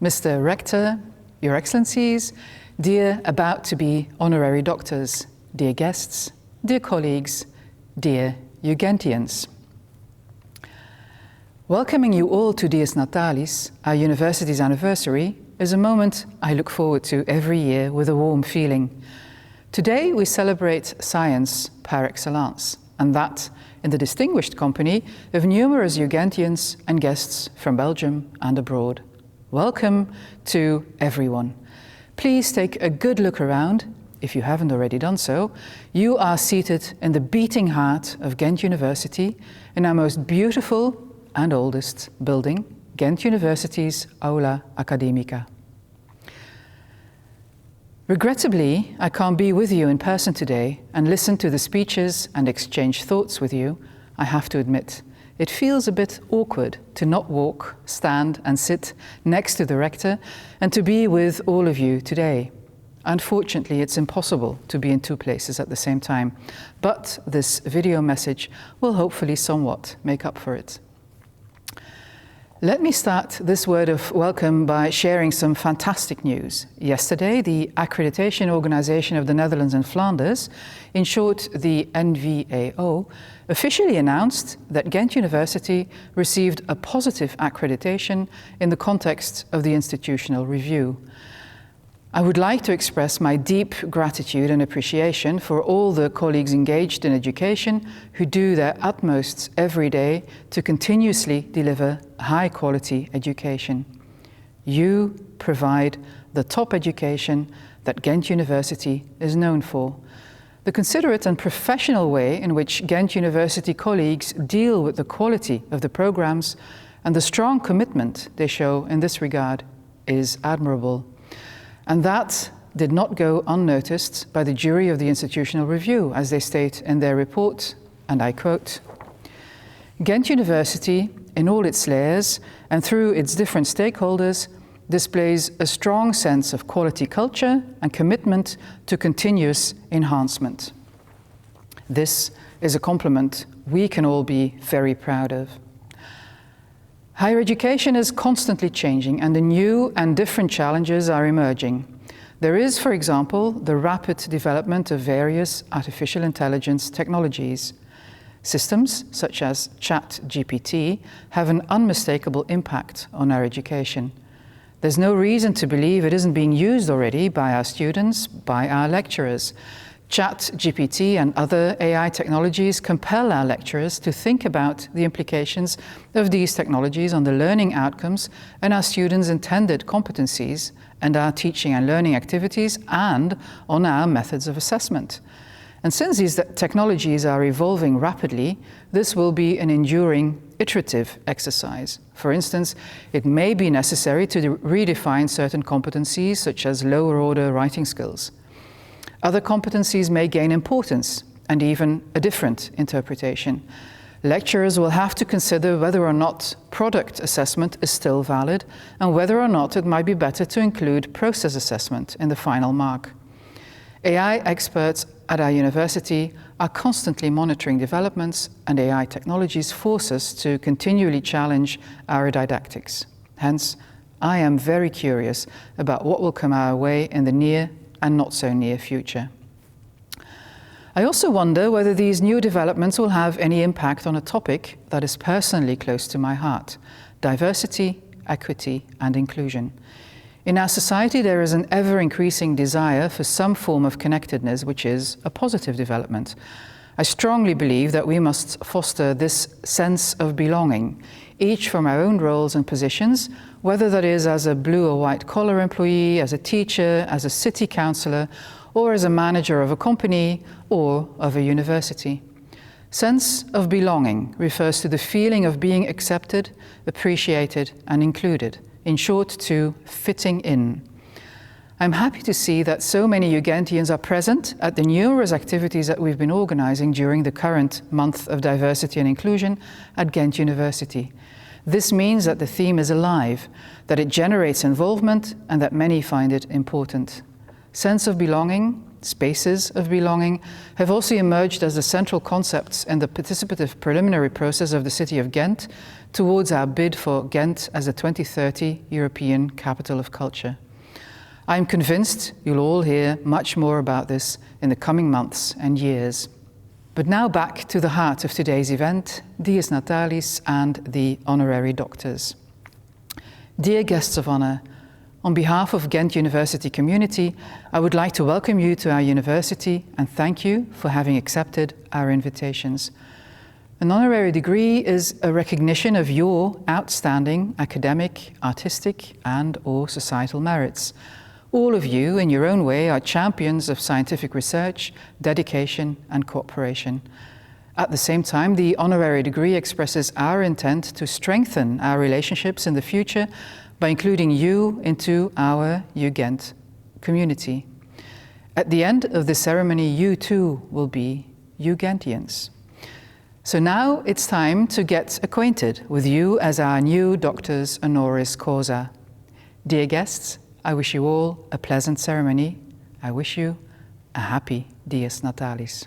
Mr. Rector, Your Excellencies, dear about-to-be honorary doctors, dear guests, dear colleagues, dear Ugentians. Welcoming you all to Dies Natalis, our university's anniversary, is a moment I look forward to every year with a warm feeling. Today we celebrate science par excellence, and that in the distinguished company of numerous Ugentians and guests from Belgium and abroad. Welcome to everyone. Please take a good look around, if you haven't already done so. You are seated in the beating heart of Ghent University, in our most beautiful and oldest building, Ghent University's Aula Academica. Regrettably, I can't be with you in person today and listen to the speeches and exchange thoughts with you. I have to admit, it feels a bit awkward to not walk, stand and sit next to the rector and to be with all of you today. Unfortunately, it's impossible to be in two places at the same time, but this video message will hopefully somewhat make up for it. Let me start this word of welcome by sharing some fantastic news. Yesterday, the accreditation organization of the Netherlands and Flanders, in short the NVAO, officially announced that Ghent University received a positive accreditation in the context of the institutional review. I would like to express my deep gratitude and appreciation for all the colleagues engaged in education who do their utmost every day to continuously deliver high-quality education. You provide the top education that Ghent University is known for. The considerate and professional way in which Ghent University colleagues deal with the quality of the programs and the strong commitment they show in this regard is admirable. And that did not go unnoticed by the jury of the institutional review, as they state in their report, and I quote, "Ghent University, in all its layers and through its different stakeholders, displays a strong sense of quality culture and commitment to continuous enhancement." This is a compliment we can all be very proud of. Higher education is constantly changing and the new and different challenges are emerging. There is, for example, the rapid development of various artificial intelligence technologies. Systems such as ChatGPT have an unmistakable impact on our education. There's no reason to believe it isn't being used already by our students, by our lecturers. ChatGPT and other AI technologies compel our lecturers to think about the implications of these technologies on the learning outcomes and our students' intended competencies and our teaching and learning activities and on our methods of assessment. And since these technologies are evolving rapidly, this will be an enduring, iterative exercise. For instance, it may be necessary to redefine certain competencies such as lower-order writing skills. Other competencies may gain importance and even a different interpretation. Lecturers will have to consider whether or not product assessment is still valid and whether or not it might be better to include process assessment in the final mark. AI experts at our university are constantly monitoring developments, and AI technologies force us to continually challenge our didactics. Hence, I am very curious about what will come our way in the near and not so near future. I also wonder whether these new developments will have any impact on a topic that is personally close to my heart: diversity, equity, and inclusion. In our society, there is an ever-increasing desire for some form of connectedness, which is a positive development. I strongly believe that we must foster this sense of belonging, each from our own roles and positions, whether that is as a blue or white collar employee, as a teacher, as a city councillor, or as a manager of a company or of a university. Sense of belonging refers to the feeling of being accepted, appreciated, and included. In short, to fitting in. I'm happy to see that so many Ugentians are present at the numerous activities that we've been organizing during the current month of diversity and inclusion at Ghent University. This means that the theme is alive, that it generates involvement, and that many find it important. Sense of belonging, spaces of belonging, have also emerged as the central concepts in the participative preliminary process of the city of Ghent towards our bid for Ghent as the 2030 European Capital of Culture. I'm convinced you'll all hear much more about this in the coming months and years. But now back to the heart of today's event, Dies Natalis and the honorary doctors. Dear guests of honor, on behalf of Ghent University community, I would like to welcome you to our university and thank you for having accepted our invitations. An honorary degree is a recognition of your outstanding academic, artistic, and/or societal merits. All of you, in your own way, are champions of scientific research, dedication, and cooperation. At the same time, the honorary degree expresses our intent to strengthen our relationships in the future by including you into our UGent community. At the end of the ceremony, you too will be UGentians. So now it's time to get acquainted with you as our new doctors honoris causa. Dear guests, I wish you all a pleasant ceremony. I wish you a happy Dies Natalis.